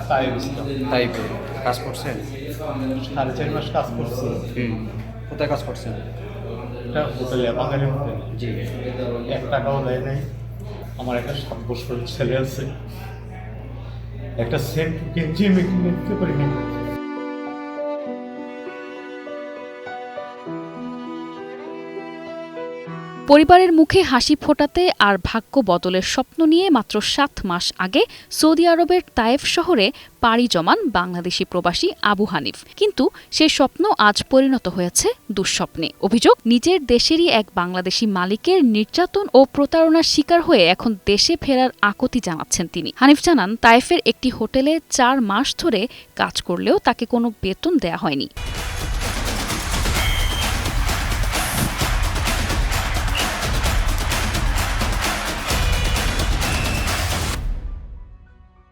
তাই বুঝলাম। তাই কাজ করছেন? 4.5 মাস কাজ করছি। কোথায় কাজ করছেন? একটা হোটেলে, বাঙালি হোটেল। জি। 1 টাকাও দেয় নাই। আমার একটা 7 বছরের ছেলে আছে। একটা সেন্ট কিনছি, আমি কিনে দিতে পারিনি। পরিবারের মুখে হাসি ফোটাতে আর ভাগ্য বদলের স্বপ্ন নিয়ে মাত্র 7 মাস আগে সৌদি আরবের তায়েফ শহরে পাড়ি জমান বাংলাদেশি প্রবাসী আবু হানিফ। কিন্তু সেই স্বপ্ন আজ পরিণত হয়েছে দুঃস্বপ্নে। অভিযোগ, নিজের দেশেরই এক বাংলাদেশি মালিকের নির্যাতন ও প্রতারণার শিকার হয়ে এখন দেশে ফেরার আকুতি জানাচ্ছেন তিনি। হানিফ জানান, তায়েফের একটি হোটেলে 4 মাস ধরে কাজ করলেও তাকে কোনো বেতন দেয়া হয়নি।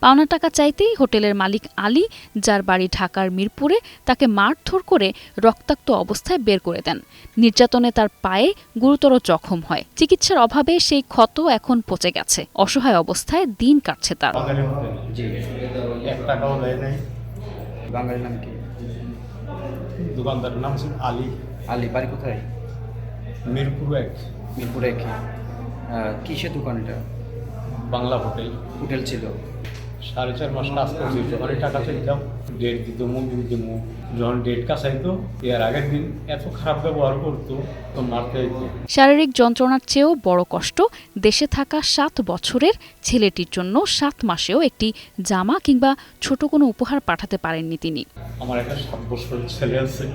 পাওনা টাকা চাইতেই হোটেলের মালিক আলী, যার বাড়ি ঢাকার মিরপুরে, তাকে মারধর করে রক্তাক্ত অবস্থায় বের করে দেন। নির্যাতনে তার পায়ে গুরুতর জখম হয়। চিকিৎসার অভাবে সেই ক্ষত এখন পচে গেছে। অসহায় অবস্থায় দিন কাটছে তার। বাঙালি হোটেল। জি। 1 টাকাও দেয় নাই। বাঙালির নাম কি? দোকানদারের নাম ছিল আলী। আলী। বাড়ি কোথায়? মিরপুর 1। মিরপুরে কি? কিসের দোকান এটা? বাংলা হোটেল। হোটেল ছিল। 4.5 মাস কাজ করছি। যখনই টাকা চাইতাম, ডেট দিত, মুভি দিত। যখন ডেট কাছাইতো, এর আগের দিন এত খারাপ ব্যবহার করতো, তো মারতে হইতো। শারীরিক যন্ত্রণার চেয়েও বড় কষ্ট দেশে থাকা 7 বছরের ছেলেটির জন্য 7 মাসেও একটি জামা কিংবা ছোট কোনো উপহার পাঠাতে পারেননি তিনি। আমার একটা 7 বছরের ছেলে আছে।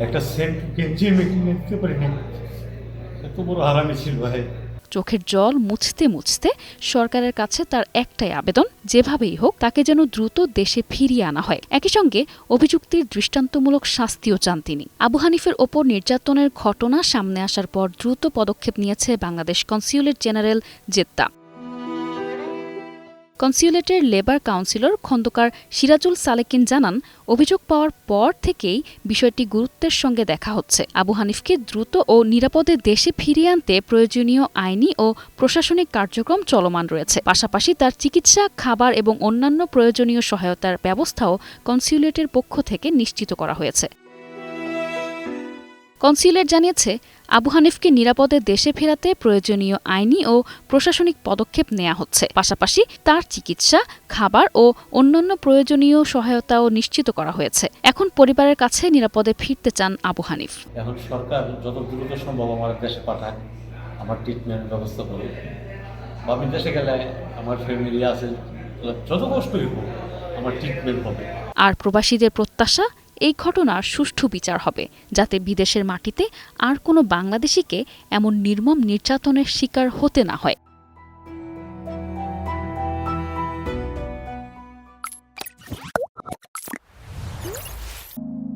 একটা সেন্ট কিনছি, আমি কিনে দিতে পারিনি। এত বড় হারামি ছিল ভাই। চোখের জল মুছতে মুছতে সরকারের কাছে তার একটাই আবেদন, যেভাবেই হোক তাকে যেন দ্রুত দেশে ফিরিয়ে আনা হয়। একই সঙ্গে অভিযুক্তির দৃষ্টান্তমূলক শাস্তিও চান তিনি। আবু হানিফের ওপর নির্যাতনের ঘটনা সামনে আসার পর দ্রুত পদক্ষেপ নিয়েছে বাংলাদেশ কনস্যুলেট জেনারেল জেদ্দা। কনস্যুলেটের লেবার কাউন্সিলর খন্দকার সিরাজুল সালেকিন জানান, অভিযোগ পাওয়ার পর থেকেই বিষয়টি গুরুত্বের সঙ্গে দেখা হচ্ছে। আবু হানিফকে দ্রুত ও নিরাপদে দেশে ফিরিয়ে আনতে প্রয়োজনীয় আইনি ও প্রশাসনিক কার্যক্রম চলমান রয়েছে। পাশাপাশি তার চিকিৎসা, খাবার এবং অন্যান্য প্রয়োজনীয় সহায়তার ব্যবস্থাও কনস্যুলেটের পক্ষ থেকে নিশ্চিত করা হয়েছে। কনস্যুলেট জানিয়েছে, আবু হানিফকে নিরাপদে দেশে ফেরাতে প্রয়োজনীয় আইনি ও প্রশাসনিক পদক্ষেপ নেওয়া হচ্ছে। পাশাপাশি তার চিকিৎসা, খাবার ও অন্যান্য প্রয়োজনীয় সহায়তাও নিশ্চিত করা হয়েছে। এখন পরিবারের কাছে নিরাপদে ফিরতে চান আবু হানিফ। এখন সরকার যত দ্রুত সম্ভব আমার দেশে পাঠায়, আমার ট্রিটমেন্ট ব্যবস্থা করবে। বা আমি দেশে গেলে আমার ফ্যামিলি আছে, যত কষ্টই হোক আমার ট্রিটমেন্ট হবে। আর প্রবাসীদের প্রত্যাশা, এই ঘটনার সুষ্ঠু বিচার হবে, যাতে বিদেশের মাটিতে আর কোনো বাংলাদেশিকে এমন নির্মম নির্যাতনের শিকার হতে না হয়।